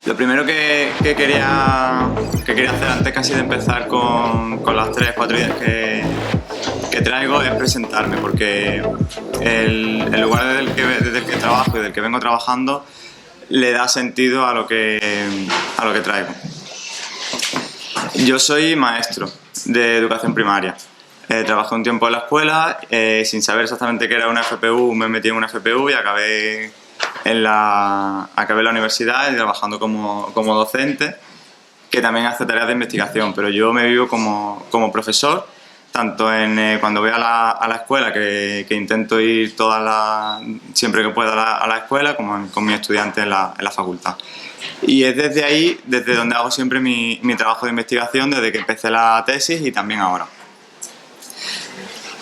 Lo primero que quería hacer antes casi de empezar con las 3 o 4 ideas que traigo es presentarme, porque el lugar desde el que trabajo y del que vengo trabajando le da sentido a lo que traigo. Yo soy maestro de educación primaria. Trabajé un tiempo en la escuela, sin saber exactamente qué era una FPU, me metí en una FPU y acabé en la universidad y trabajando como docente, que también hace tareas de investigación, pero yo me vivo como profesor, tanto cuando voy a la escuela, que intento ir siempre que pueda a la escuela, como con mis estudiantes en la facultad. Y es desde ahí, desde donde hago siempre mi trabajo de investigación, desde que empecé la tesis y también ahora.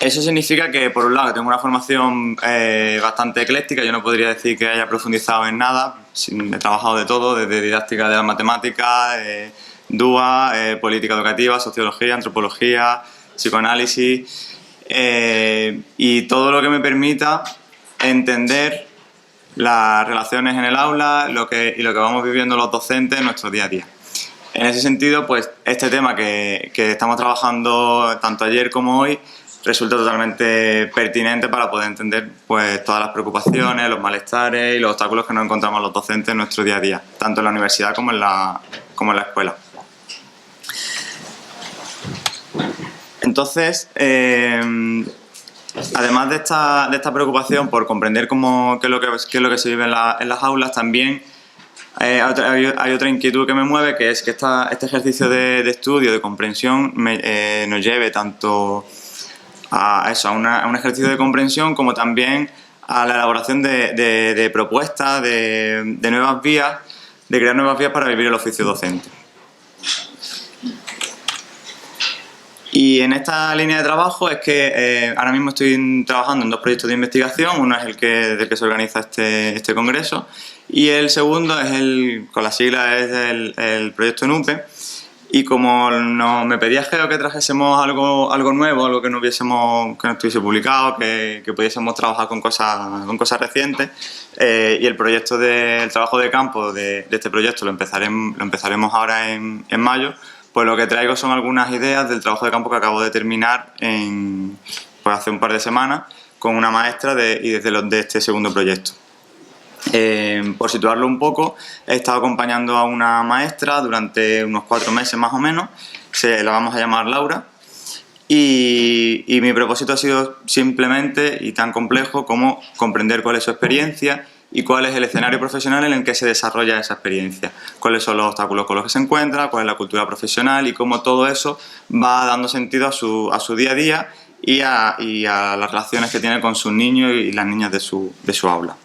Eso significa que, por un lado, tengo una formación bastante ecléctica. Yo no podría decir que haya profundizado en nada. He trabajado de todo, desde didáctica de las matemáticas, DUA, política educativa, sociología, antropología, psicoanálisis, y todo lo que me permita entender las relaciones en el aula y lo que vamos viviendo los docentes en nuestro día a día. En ese sentido, pues este tema que estamos trabajando tanto ayer como hoy resulta totalmente pertinente para poder entender pues todas las preocupaciones, los malestares y los obstáculos que nos encontramos los docentes en nuestro día a día, tanto en la universidad como en la escuela. Entonces, además de esta preocupación por comprender qué es lo que se vive en las aulas, también hay otra inquietud que me mueve, que es que este ejercicio de estudio, de comprensión, nos lleve tanto a un ejercicio de comprensión, como también a la elaboración de propuestas, de nuevas vías, de crear nuevas vías para vivir el oficio docente. Y en esta línea de trabajo es que ahora mismo estoy trabajando en 2 proyectos de investigación. Uno es del que se organiza este congreso, y el segundo con las siglas es el proyecto NUPE. Y como me pedía Geo que trajésemos algo nuevo, algo que no estuviese publicado, que pudiésemos trabajar con cosas recientes, y el trabajo de campo de este proyecto lo empezaremos ahora en mayo, pues lo que traigo son algunas ideas del trabajo de campo que acabo de terminar hace un par de semanas con una maestra de este segundo proyecto. Por situarlo un poco, he estado acompañando a una maestra durante unos 4 meses más o menos. La vamos a llamar Laura, y mi propósito ha sido simplemente y tan complejo como comprender cuál es su experiencia y cuál es el escenario profesional en el que se desarrolla esa experiencia, cuáles son los obstáculos con los que se encuentra, cuál es la cultura profesional y cómo todo eso va dando sentido a su día a día y a las relaciones que tiene con sus niños y las niñas de su aula.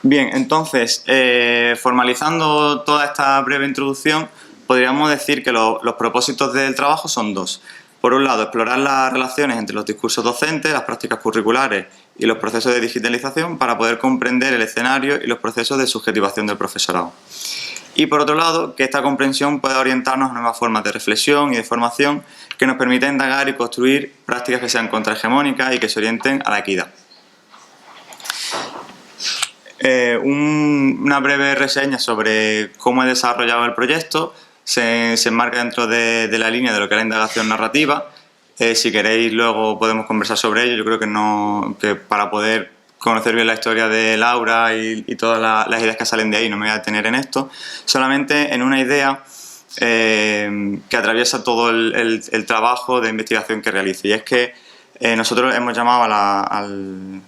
Bien, entonces, formalizando toda esta breve introducción, podríamos decir que los propósitos del trabajo son 2. Por un lado, explorar las relaciones entre los discursos docentes, las prácticas curriculares y los procesos de digitalización para poder comprender el escenario y los procesos de subjetivación del profesorado. Y por otro lado, que esta comprensión pueda orientarnos a nuevas formas de reflexión y de formación que nos permitan indagar y construir prácticas que sean contrahegemónicas y que se orienten a la equidad. Una breve reseña sobre cómo he desarrollado el proyecto. Se enmarca dentro de la línea de lo que es la indagación narrativa. Si queréis luego podemos conversar sobre ello. Yo creo que para poder conocer bien la historia de Laura y todas las ideas que salen de ahí no me voy a detener en esto, solamente en una idea que atraviesa todo el trabajo de investigación que realizo, y es que nosotros hemos llamado al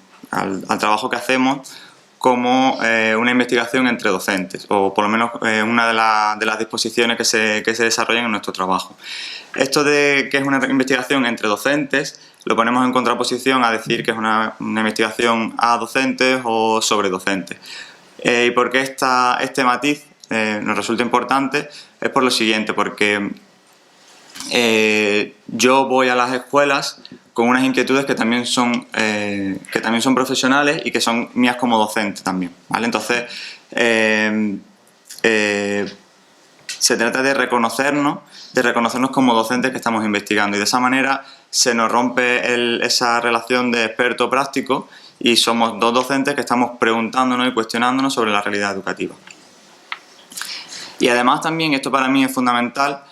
trabajo que hacemos como una investigación entre docentes, o por lo menos una de las disposiciones que se desarrollan en nuestro trabajo. Esto de que es una investigación entre docentes lo ponemos en contraposición a decir que es una investigación a docentes o sobre docentes. ¿Y por qué este matiz nos resulta importante? Es por lo siguiente, porque yo voy a las escuelas con unas inquietudes que también son profesionales y que son mías como docente también, ¿vale? Entonces, se trata de reconocernos como docentes que estamos investigando, y de esa manera se nos rompe esa relación de experto práctico y somos dos docentes que estamos preguntándonos y cuestionándonos sobre la realidad educativa. Y además también, esto para mí es fundamental,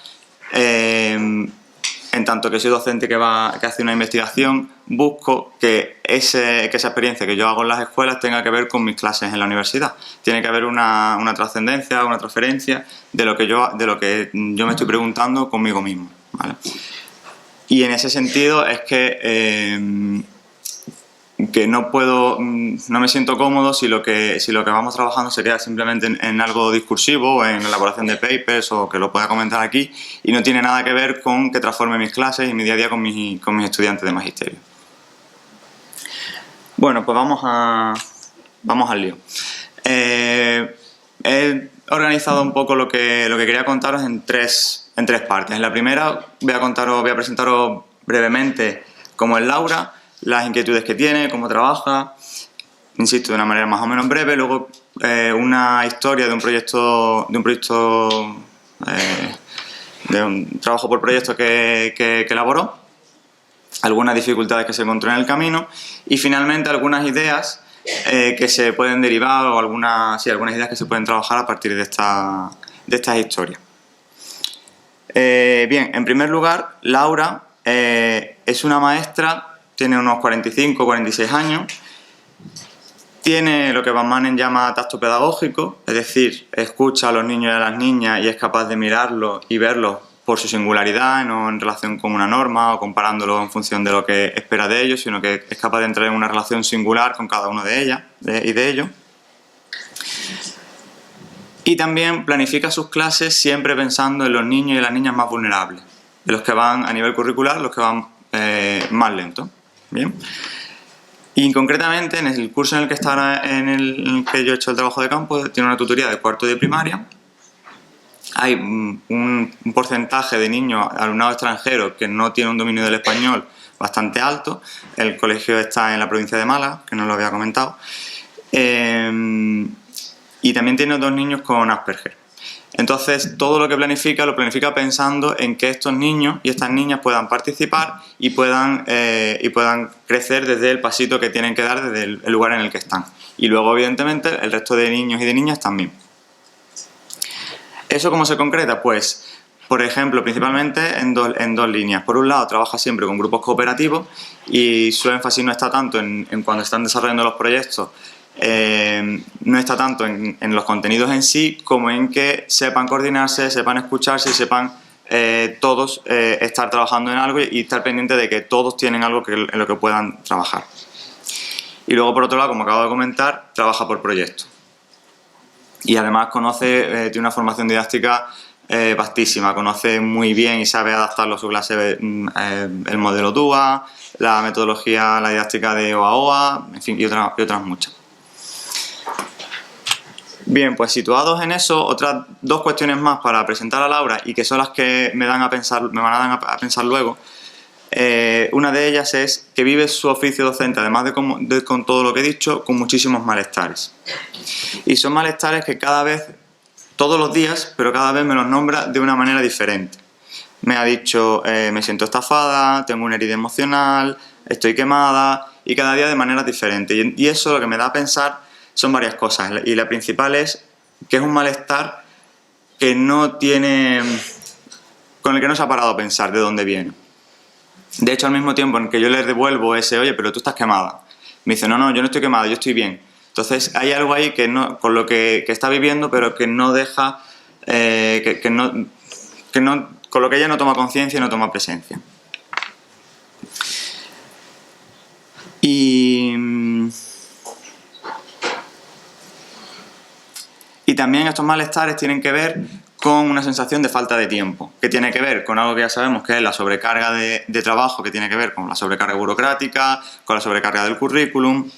en tanto que soy docente que hace una investigación, busco que esa experiencia que yo hago en las escuelas tenga que ver con mis clases en la universidad. Tiene que haber una trascendencia, una transferencia de lo que yo me estoy preguntando conmigo mismo, ¿vale? Y en ese sentido es que no me siento cómodo si lo que vamos trabajando se queda simplemente en algo discursivo o en la elaboración de papers o que lo pueda comentar aquí y no tiene nada que ver con que transforme mis clases y mi día a día con mis estudiantes de magisterio. Bueno, pues vamos al lío. He organizado un poco lo que quería contaros en tres partes. En la primera voy a presentaros brevemente cómo es Laura, las inquietudes que tiene, cómo trabaja, insisto, de una manera más o menos breve. Luego una historia de un trabajo por proyecto que elaboró, algunas dificultades que se encontró en el camino y finalmente algunas ideas que se pueden derivar o algunas ideas que se pueden trabajar a partir de estas historias. Bien, en primer lugar, Laura es una maestra. Tiene unos 45 o 46 años, tiene lo que Van Manen llama tacto pedagógico, es decir, escucha a los niños y a las niñas y es capaz de mirarlos y verlos por su singularidad, no en relación con una norma o comparándolos en función de lo que espera de ellos, sino que es capaz de entrar en una relación singular con cada uno de ellas y de ellos. Y también planifica sus clases siempre pensando en los niños y las niñas más vulnerables, de los que van a nivel curricular, los que van más lentos. Bien. Y concretamente en el curso en el que que yo he hecho el trabajo de campo, tiene una tutoría de cuarto de primaria. Hay un porcentaje de niños, alumnado extranjero, que no tiene un dominio del español bastante alto. El colegio está en la provincia de Málaga, que no lo había comentado. Y también tiene 2 niños con Asperger. Entonces, todo lo que planifica, lo planifica pensando en que estos niños y estas niñas puedan participar y puedan crecer desde el pasito que tienen que dar desde el lugar en el que están. Y luego, evidentemente, el resto de niños y de niñas también. ¿Eso cómo se concreta? Pues, por ejemplo, principalmente en dos líneas. Por un lado, trabaja siempre con grupos cooperativos y su énfasis no está tanto en cuando están desarrollando los proyectos, no está tanto en los contenidos en sí como en que sepan coordinarse, sepan escucharse y sepan todos estar trabajando en algo y estar pendiente de que todos tienen algo en lo que puedan trabajar. Y luego, por otro lado, como acabo de comentar, trabaja por proyectos. Y además tiene una formación didáctica vastísima, conoce muy bien y sabe adaptarlo a su clase el modelo DUA, la metodología, la didáctica de OAOA, en fin, y otras muchas. Bien, pues situados en eso, otras 2 cuestiones más para presentar a Laura y que son las que me van a dar a pensar luego. Una de ellas es que vive su oficio docente, además de con todo lo que he dicho, con muchísimos malestares. Y son malestares que cada vez, todos los días, pero cada vez me los nombra de una manera diferente. Me ha dicho, me siento estafada, tengo una herida emocional, estoy quemada, y cada día de maneras diferentes. Y eso lo que me da a pensar son varias cosas. Y la principal es que es un malestar que con el que no se ha parado a pensar de dónde viene. De hecho, al mismo tiempo en que yo le devuelvo oye, pero tú estás quemada, me dice, no, yo no estoy quemada, yo estoy bien. Entonces hay algo ahí con lo que está viviendo, pero que no deja, con lo que ella no toma conciencia y no toma presencia. Y también estos malestares tienen que ver con una sensación de falta de tiempo, que tiene que ver con algo que ya sabemos que es la sobrecarga de trabajo, que tiene que ver con la sobrecarga burocrática, con la sobrecarga del currículum,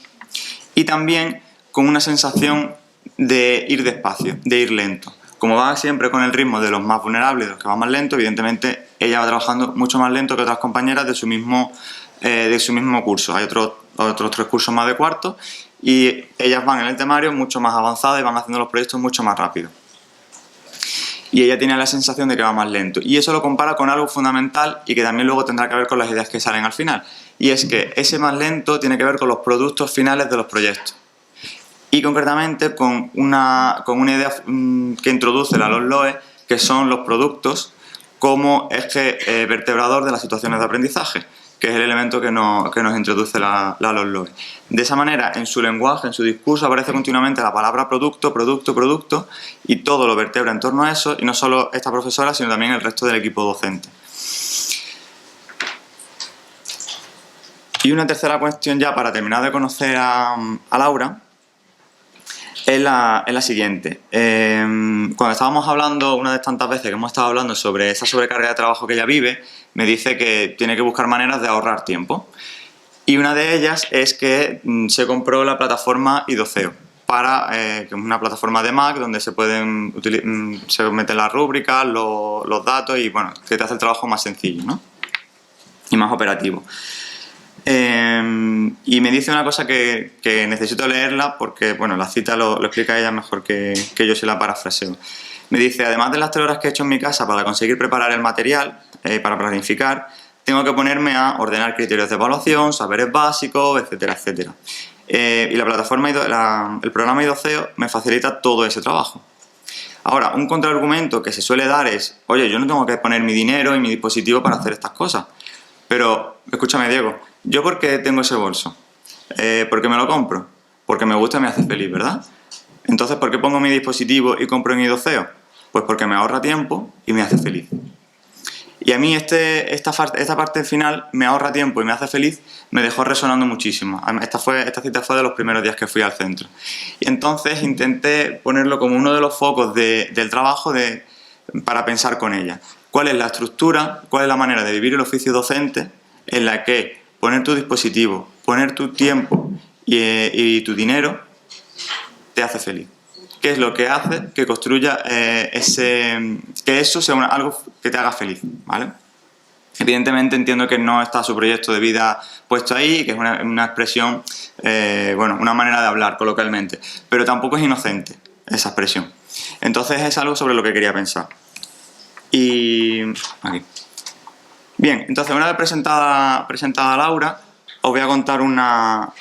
y también con una sensación de ir despacio, de ir lento. Como va siempre con el ritmo de los más vulnerables, de los que van más lento, evidentemente ella va trabajando mucho más lento que otras compañeras de su mismo curso. Hay otros 3 cursos más de cuarto y ellas van en el temario mucho más avanzadas y van haciendo los proyectos mucho más rápido. Y ella tiene la sensación de que va más lento. Y eso lo compara con algo fundamental y que también luego tendrá que ver con las ideas que salen al final. y es que ese más lento tiene que ver con los productos finales de los proyectos. Y concretamente con una idea que introduce la LOE, que son los productos como eje vertebrador de las situaciones de aprendizaje, que es el elemento que nos introduce la LOE. De esa manera, en su lenguaje, en su discurso, aparece continuamente la palabra producto, producto, producto, y todo lo vertebra en torno a eso, y no solo esta profesora, sino también el resto del equipo docente. Y una tercera cuestión ya para terminar de conocer a Laura es la siguiente. Cuando estábamos hablando, una de tantas veces que hemos estado hablando sobre esa sobrecarga de trabajo que ella vive, me dice que tiene que buscar maneras de ahorrar tiempo. Y una de ellas es que se compró la plataforma Idoceo, que es una plataforma de Mac donde se meten las rúbricas, los datos y bueno, que te hace el trabajo más sencillo, ¿no? Y más operativo. Y me dice una cosa que necesito leerla porque, bueno, la cita lo explica ella mejor que yo si la parafraseo. Me dice, además de las 3 horas que he hecho en mi casa para conseguir preparar el material, para planificar, tengo que ponerme a ordenar criterios de evaluación, saberes básicos, etcétera, etcétera. Y la plataforma, el programa Idoceo me facilita todo ese trabajo. Ahora, un contraargumento que se suele dar es, oye, yo no tengo que poner mi dinero y mi dispositivo para hacer estas cosas. Pero, escúchame, Diego, ¿yo por qué tengo ese bolso? ¿Por qué me lo compro? Porque me gusta y me hace feliz, ¿verdad? Entonces, ¿por qué pongo mi dispositivo y compro en Idoceo? Pues porque me ahorra tiempo y me hace feliz. Y a mí esta parte final, me ahorra tiempo y me hace feliz, me dejó resonando muchísimo. Esta cita fue de los primeros días que fui al centro. Y entonces intenté ponerlo como uno de los focos del trabajo para pensar con ella. ¿Cuál es la estructura, cuál es la manera de vivir el oficio docente en la que poner tu dispositivo, poner tu tiempo y tu dinero te hace feliz? ¿Qué es lo que hace que construya que eso sea algo que te haga feliz? ¿Vale? Evidentemente entiendo que no está su proyecto de vida puesto ahí, que es una expresión, bueno, una manera de hablar coloquialmente, pero tampoco es inocente esa expresión. Entonces es algo sobre lo que quería pensar. Y aquí. Bien, entonces una vez presentada a Laura, os voy a contar una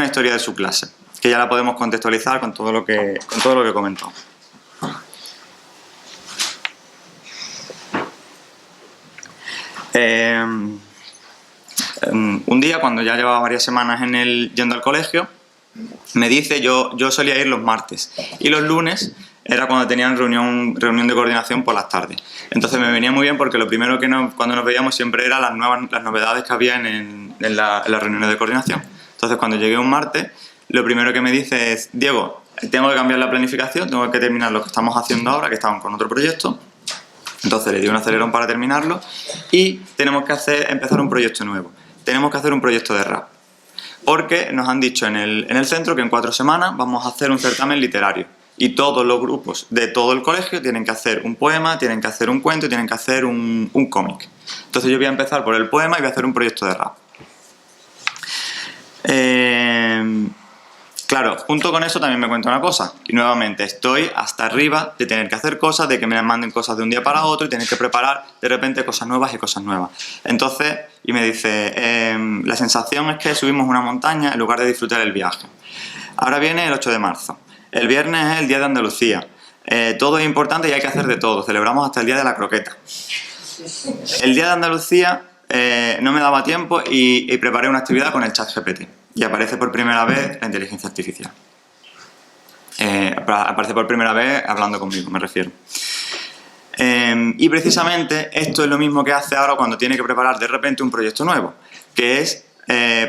historia de su clase, que ya la podemos contextualizar con todo lo que he comentado. Un día, cuando ya llevaba varias semanas yendo al colegio, me dice, yo solía ir los martes y los lunes era cuando tenían reunión de coordinación por las tardes. Entonces me venía muy bien porque lo primero cuando nos veíamos siempre eran las novedades que había en las reuniones de coordinación. Entonces cuando llegué un martes, lo primero que me dice es, Diego, tengo que cambiar la planificación, tengo que terminar lo que estamos haciendo ahora, que estamos con otro proyecto. Entonces le di un acelerón para terminarlo y tenemos que empezar un proyecto nuevo. Tenemos que hacer un proyecto de rap. Porque nos han dicho en el centro que en 4 semanas vamos a hacer un certamen literario. Y todos los grupos de todo el colegio tienen que hacer un poema, tienen que hacer un cuento y tienen que hacer un cómic. Entonces yo voy a empezar por el poema y voy a hacer un proyecto de rap. Claro, junto con eso también me cuenta una cosa. Y nuevamente estoy hasta arriba de tener que hacer cosas, de que me manden cosas de un día para otro y tener que preparar de repente cosas nuevas y cosas nuevas. Entonces, y me dice, la sensación es que subimos una montaña en lugar de disfrutar el viaje. Ahora viene el 8 de marzo. El viernes es el Día de Andalucía. Todo es importante y hay que hacer de todo. Celebramos hasta el Día de la Croqueta. El Día de Andalucía no me daba tiempo y preparé una actividad con el ChatGPT. Y aparece por primera vez la inteligencia artificial. Aparece por primera vez hablando conmigo, me refiero. Y precisamente esto es lo mismo que hace ahora cuando tiene que preparar de repente un proyecto nuevo, que es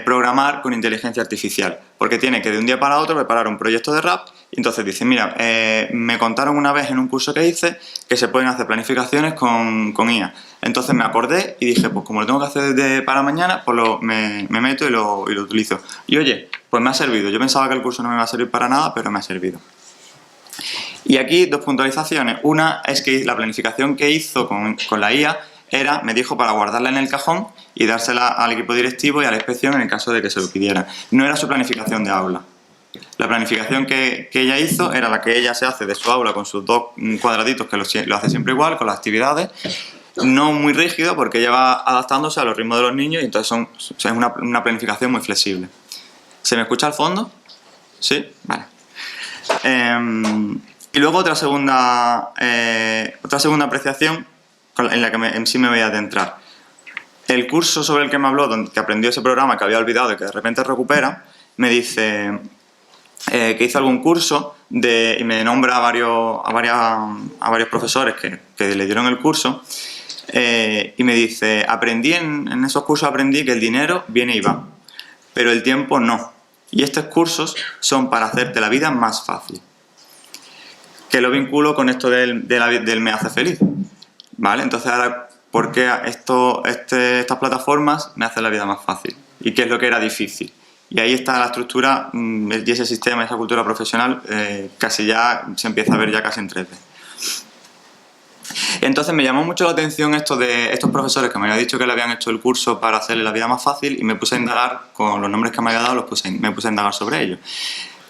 programar con inteligencia artificial, porque tiene que de un día para otro preparar un proyecto de rap y entonces dice, mira, me contaron una vez en un curso que hice que se pueden hacer planificaciones con IA. Entonces me acordé y dije, pues como lo tengo que hacer para mañana, pues me meto y lo utilizo. Y oye, pues me ha servido. Yo pensaba que el curso no me iba a servir para nada, pero me ha servido. Y aquí 2 puntualizaciones. Una es que la planificación que hizo con la IA me dijo para guardarla en el cajón y dársela al equipo directivo y a la inspección en el caso de que se lo pidieran. No era su planificación de aula. La planificación que ella hizo era la que ella se hace de su aula con sus 2 cuadraditos que lo hace siempre igual, con las actividades, no muy rígido porque ella va adaptándose a los ritmos de los niños y entonces es una planificación muy flexible. ¿Se me escucha al fondo? ¿Sí? Vale. Y luego otra segunda apreciación en la que en sí me voy a adentrar. El curso sobre el que me habló, que aprendió ese programa que había olvidado y que de repente recupera, me dice que hizo algún curso y me nombra a varios profesores que le dieron el curso y me dice, en esos cursos aprendí que el dinero viene y va, pero el tiempo no. Y estos cursos son para hacerte la vida más fácil. Que lo vinculo con esto del me hace feliz. ¿Vale? Entonces ahora, ¿por qué estas plataformas me hacen la vida más fácil? ¿Y qué es lo que era difícil? Y ahí está la estructura y ese sistema, esa cultura profesional, casi ya se empieza a ver ya casi en 3D. Entonces me llamó mucho la atención esto de estos profesores que me habían dicho que le habían hecho el curso para hacerle la vida más fácil y me puse a indagar, con los nombres que me había dado, me puse a indagar sobre ellos.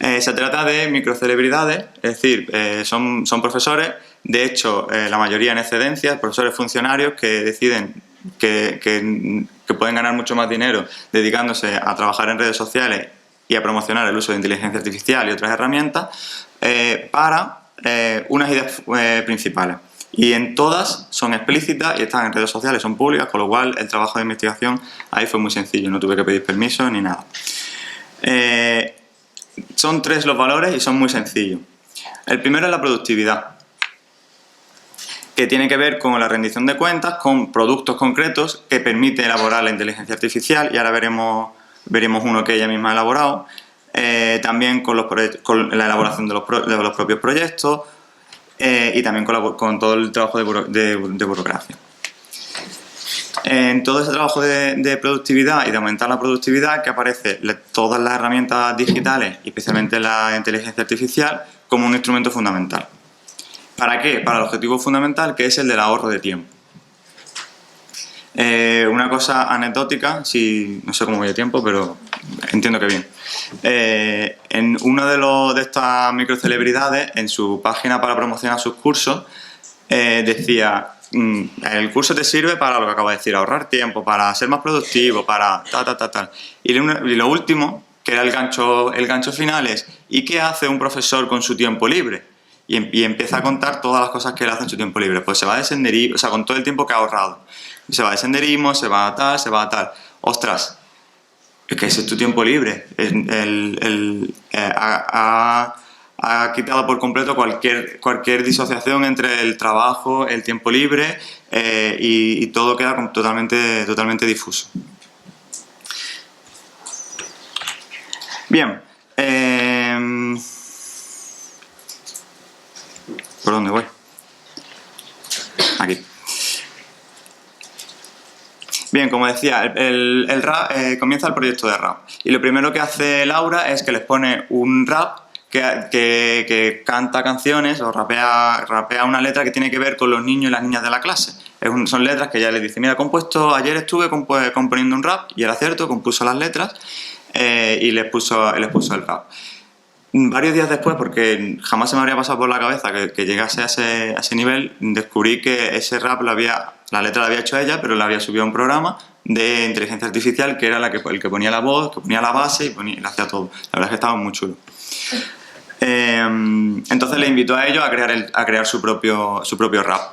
Se trata de microcelebridades, es decir, son profesores, de hecho la mayoría en excedencia, profesores funcionarios que deciden que pueden ganar mucho más dinero dedicándose a trabajar en redes sociales y a promocionar el uso de inteligencia artificial y otras herramientas para unas ideas principales. Y en todas son explícitas y están en redes sociales, son públicas, con lo cual el trabajo de investigación ahí fue muy sencillo, no tuve que pedir permiso ni nada. Son 3 los valores y son muy sencillos. El primero es la productividad, que tiene que ver con la rendición de cuentas, con productos concretos que permite elaborar la inteligencia artificial, y ahora veremos uno que ella misma ha elaborado, también con la elaboración de los propios proyectos y también con todo el trabajo de burocracia. En todo ese trabajo de productividad y de aumentar la productividad, que aparece todas las herramientas digitales, y especialmente la inteligencia artificial, como un instrumento fundamental. ¿Para qué? Para el objetivo fundamental, que es el del ahorro de tiempo. Una cosa anecdótica, no sé cómo voy de tiempo, pero entiendo que bien. En uno de estas microcelebridades, en su página para promocionar sus cursos, decía: el curso te sirve para lo que acabo de decir, ahorrar tiempo, para ser más productivo, para tal. Y lo último, que era el gancho final, es: ¿y qué hace un profesor con su tiempo libre? Y empieza a contar todas las cosas que él hace en su tiempo libre. Pues se va de senderismo, o sea, con todo el tiempo que ha ahorrado. Se va de senderismo, se va a tal. ¡Ostras! Es que ese es tu tiempo libre. Ha quitado por completo cualquier disociación entre el trabajo, el tiempo libre y todo queda totalmente difuso. Bien. ¿Por dónde voy? Aquí. Bien, como decía, el rap, comienza el proyecto de rap. Y lo primero que hace Laura es que les pone un rap que canta canciones o rapea una letra que tiene que ver con los niños y las niñas de la clase. Son letras que ella les dice: mira, ayer estuve componiendo un rap, y era cierto, compuso las letras y les puso el rap. Varios días después, porque jamás se me habría pasado por la cabeza que llegase a ese nivel, descubrí que ese rap la letra la había hecho ella, pero la había subido a un programa de inteligencia artificial que era el que ponía la voz, que ponía la base y le hacía todo. La verdad es que estaba muy chulo. Entonces le invitó a ellos a crear su propio rap.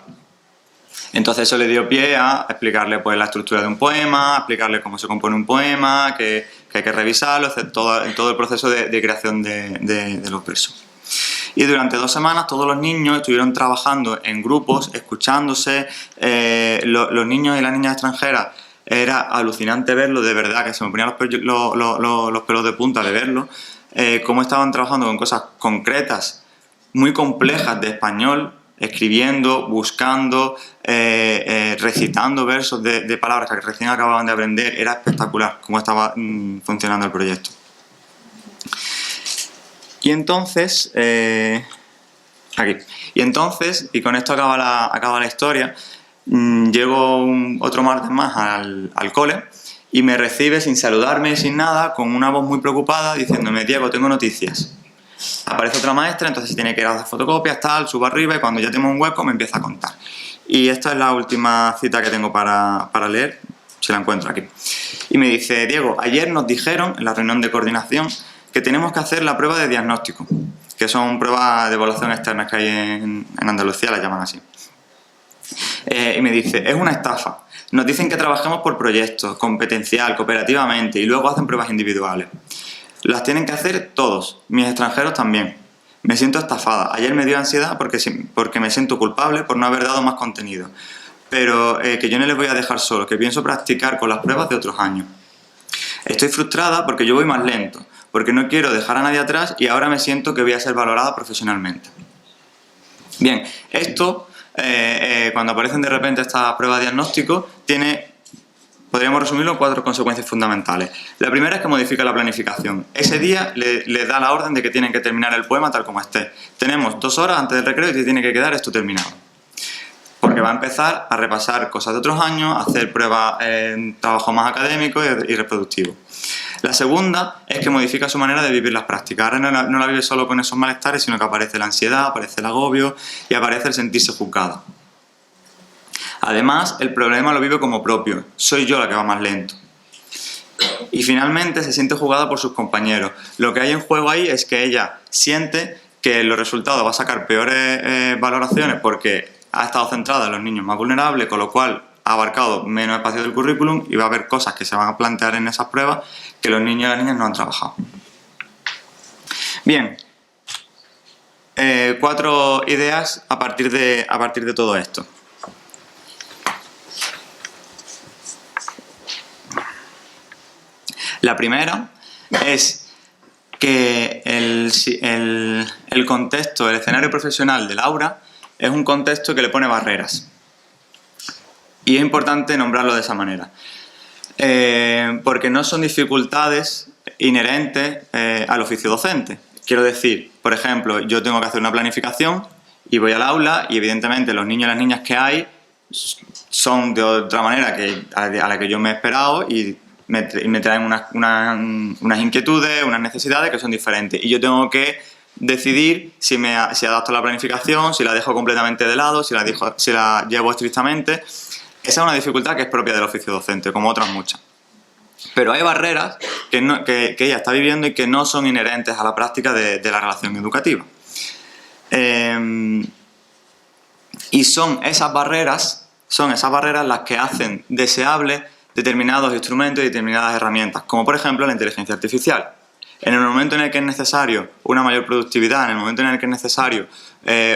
Entonces eso le dio pie a explicarle pues la estructura de un poema, a explicarle cómo se compone un poema, que hay que revisarlo, todo el proceso de creación de los versos. Y durante 2 semanas todos los niños estuvieron trabajando en grupos, escuchándose. Los niños y las niñas extranjeras, era alucinante verlo, de verdad, que se me ponían los pelos de punta de verlo. Cómo estaban trabajando con cosas concretas, muy complejas de español, escribiendo, buscando, recitando versos de palabras que recién acababan de aprender. Era espectacular cómo estaba funcionando el proyecto. Y entonces, y con esto acaba la historia, llego otro martes más al cole y me recibe sin saludarme, sin nada, con una voz muy preocupada, diciéndome: Diego, tengo noticias. Aparece otra maestra, entonces tiene que ir a hacer fotocopias, subo arriba, y cuando ya tengo un hueco me empieza a contar. Y esta es la última cita que tengo para leer, si la encuentro aquí. Y me dice: Diego, ayer nos dijeron en la reunión de coordinación que tenemos que hacer la prueba de diagnóstico, que son pruebas de evaluación externas que hay en Andalucía, las llaman así. Y me dice: es una estafa. Nos dicen que trabajemos por proyectos, competencial, cooperativamente, y luego hacen pruebas individuales. Las tienen que hacer todos, mis extranjeros también. Me siento estafada. Ayer me dio ansiedad porque me siento culpable por no haber dado más contenido. Pero que yo no les voy a dejar solo, que pienso practicar con las pruebas de otros años. Estoy frustrada porque yo voy más lento, porque no quiero dejar a nadie atrás y ahora me siento que voy a ser valorada profesionalmente. Bien, esto, cuando aparecen de repente estas pruebas de diagnóstico, podríamos resumirlo en 4 consecuencias fundamentales. La primera es que modifica la planificación. Ese día le da la orden de que tienen que terminar el poema tal como esté. Tenemos 2 horas antes del recreo y te tiene que quedar esto terminado. Porque va a empezar a repasar cosas de otros años, a hacer pruebas en trabajo más académico y reproductivo. La segunda es que modifica su manera de vivir las prácticas. Ahora no la vive solo con esos malestares, sino que aparece la ansiedad, aparece el agobio y aparece el sentirse juzgada. Además, el problema lo vive como propio. Soy yo la que va más lento. Y finalmente se siente juzgada por sus compañeros. Lo que hay en juego ahí es que ella siente que los resultados va a sacar peores valoraciones porque ha estado centrada en los niños más vulnerables, con lo cual ha abarcado menos espacio del currículum y va a haber cosas que se van a plantear en esas pruebas que los niños y las niñas no han trabajado. Bien, 4 ideas a partir de todo esto. La primera es que el contexto, el escenario profesional de Laura es un contexto que le pone barreras. Y es importante nombrarlo de esa manera. Porque no son dificultades inherentes al oficio docente. Quiero decir, por ejemplo, yo tengo que hacer una planificación y voy al aula y evidentemente los niños y las niñas que hay son de otra manera a la que yo me he esperado y me traen unas inquietudes, unas necesidades que son diferentes. Y yo tengo que decidir si adapto la planificación, si la dejo completamente de lado, si la llevo estrictamente. Esa es una dificultad que es propia del oficio docente, como otras muchas. Pero hay barreras que ella está viviendo y que no son inherentes a la práctica de la relación educativa. Y son esas barreras las que hacen deseables determinados instrumentos y determinadas herramientas, como por ejemplo la inteligencia artificial. En el momento en el que es necesario una mayor productividad, en el momento en el que es necesario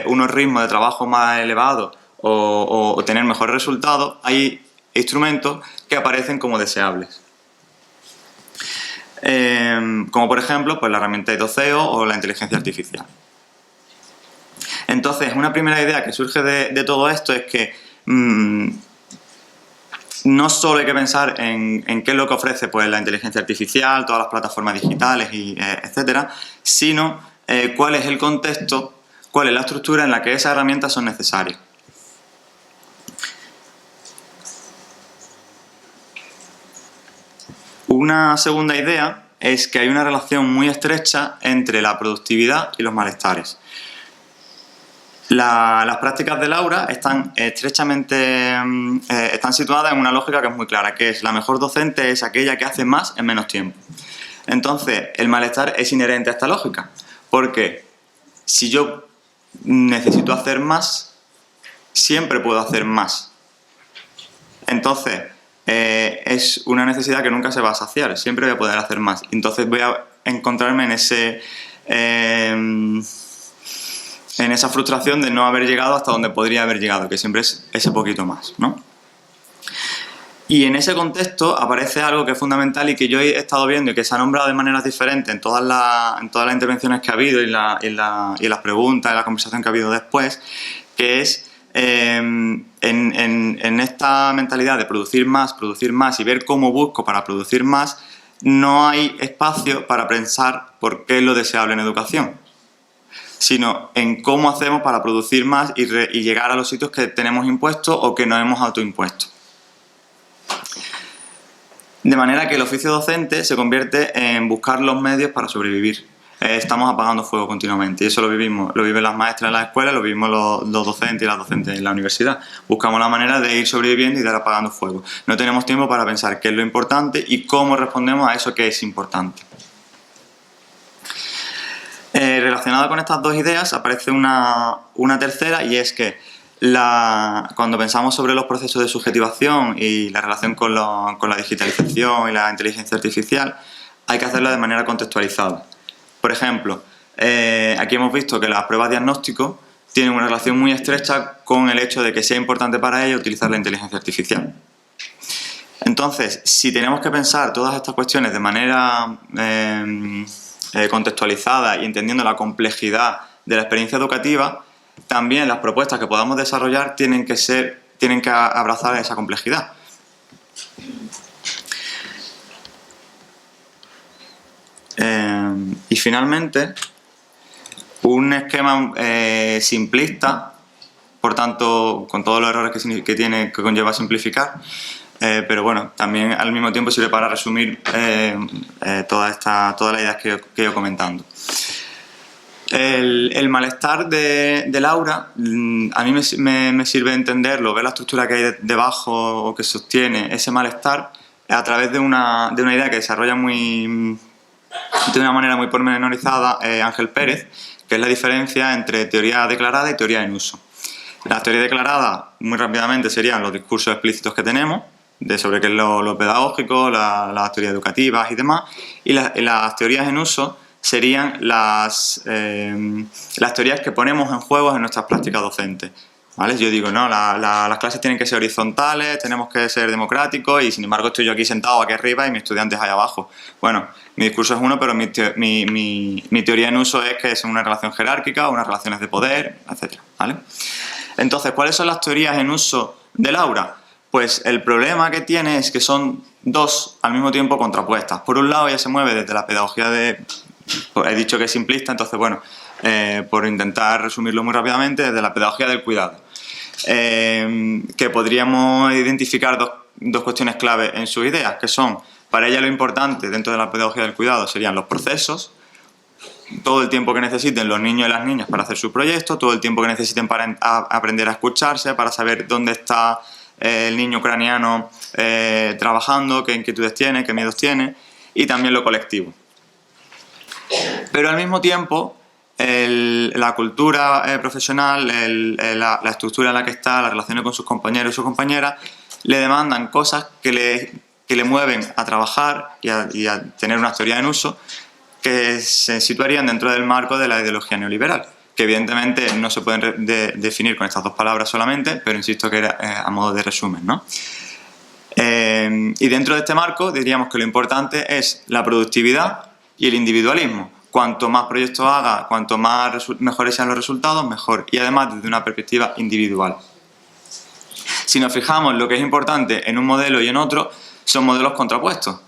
unos ritmos de trabajo más elevados o tener mejores resultados, hay instrumentos que aparecen como deseables. Como por ejemplo pues la herramienta de doceo o la inteligencia artificial. Entonces, una primera idea que surge de todo esto es que no solo hay que pensar en qué es lo que ofrece pues, la inteligencia artificial, todas las plataformas digitales, etcétera, sino cuál es el contexto, cuál es la estructura en la que esas herramientas son necesarias. Una segunda idea es que hay una relación muy estrecha entre la productividad y los malestares. Las prácticas de Laura están situadas en una lógica que es muy clara, que es la mejor docente es aquella que hace más en menos tiempo. Entonces, el malestar es inherente a esta lógica, porque si yo necesito hacer más, siempre puedo hacer más. Entonces, es una necesidad que nunca se va a saciar, siempre voy a poder hacer más. Entonces voy a encontrarme en esa frustración de no haber llegado hasta donde podría haber llegado, que siempre es ese poquito más, ¿no? Y en ese contexto aparece algo que es fundamental y que yo he estado viendo y que se ha nombrado de maneras diferentes en todas las intervenciones que ha habido y las preguntas, y la conversación que ha habido después, que es en esta mentalidad de producir más y ver cómo busco para producir más, no hay espacio para pensar por qué es lo deseable en educación, sino en cómo hacemos para producir más y llegar a los sitios que tenemos impuestos o que nos hemos autoimpuesto. De manera que el oficio docente se convierte en buscar los medios para sobrevivir, estamos apagando fuego continuamente. Y eso lo viven las maestras en la escuela, lo vivimos los docentes y las docentes en la universidad. Buscamos la manera de ir sobreviviendo y de ir apagando fuego. No tenemos tiempo para pensar qué es lo importante y cómo respondemos a eso que es importante. Relacionada con estas dos ideas aparece una tercera, y es que cuando pensamos sobre los procesos de subjetivación y la relación con la digitalización y la inteligencia artificial, hay que hacerlo de manera contextualizada. Por ejemplo, aquí hemos visto que las pruebas de diagnóstico tienen una relación muy estrecha con el hecho de que sea importante para ello utilizar la inteligencia artificial. Entonces, si tenemos que pensar todas estas cuestiones de manera contextualizada y entendiendo la complejidad de la experiencia educativa, también las propuestas que podamos desarrollar tienen que abrazar esa complejidad. Y finalmente, un esquema simplista, por tanto, con todos los errores que conlleva simplificar, pero bueno, también al mismo tiempo sirve para resumir todas las ideas que he ido comentando. El malestar de Laura, a mí me sirve entenderlo, ver la estructura que hay debajo o que sostiene ese malestar a través de una idea que desarrolla de una manera muy pormenorizada Ángel Pérez, que es la diferencia entre teoría declarada y teoría en uso. La teoría declarada, muy rápidamente, serían los discursos explícitos que tenemos, sobre qué es lo pedagógico, las teorías educativas y demás, y las teorías en uso serían las teorías que ponemos en juego en nuestras prácticas docentes. ¿Vale? Yo digo, no, las clases tienen que ser horizontales, tenemos que ser democráticos, y sin embargo estoy yo aquí sentado aquí arriba y mis estudiantes allá abajo. Bueno, mi discurso es uno, pero mi teoría en uso es que es una relación jerárquica, unas relaciones de poder, etc. ¿Vale? Entonces, ¿cuáles son las teorías en uso de Laura? Pues el problema que tiene es que son dos al mismo tiempo contrapuestas. Por un lado, ella se mueve desde la pedagogía he dicho que es simplista, entonces bueno, por intentar resumirlo muy rápidamente, desde la pedagogía del cuidado. Que podríamos identificar dos cuestiones clave en sus ideas, que son, para ella lo importante dentro de la pedagogía del cuidado serían los procesos, todo el tiempo que necesiten los niños y las niñas para hacer su proyecto, todo el tiempo que necesiten para aprender a escucharse, para saber dónde está el niño ucraniano trabajando, qué inquietudes tiene, qué miedos tiene, y también lo colectivo. Pero al mismo tiempo, la cultura profesional, la estructura en la que está, las relaciones con sus compañeros y sus compañeras, le demandan cosas que le mueven a trabajar y a tener una teoría en uso que se situarían dentro del marco de la ideología neoliberal, que evidentemente no se pueden definir con estas dos palabras solamente, pero insisto que era a modo de resumen, ¿no? Y dentro de este marco diríamos que lo importante es la productividad y el individualismo. Cuanto más proyectos haga, cuanto mejores sean los resultados, mejor. Y además desde una perspectiva individual. Si nos fijamos, lo que es importante en un modelo y en otro son modelos contrapuestos.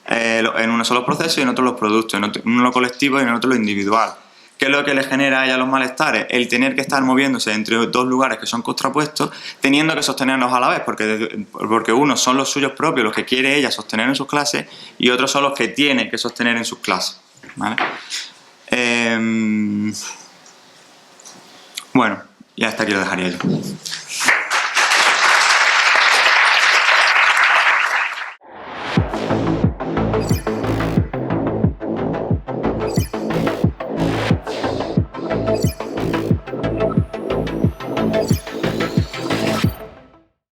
En uno son los procesos y en otro los productos, en uno lo colectivo y en otro lo individual. ¿Qué es lo que le genera a ella los malestares? El tener que estar moviéndose entre dos lugares que son contrapuestos, teniendo que sostenerlos a la vez, porque unos son los suyos propios, los que quiere ella sostener en sus clases, y otros son los que tiene que sostener en sus clases. ¿Vale? Bueno, y hasta aquí lo dejaría yo.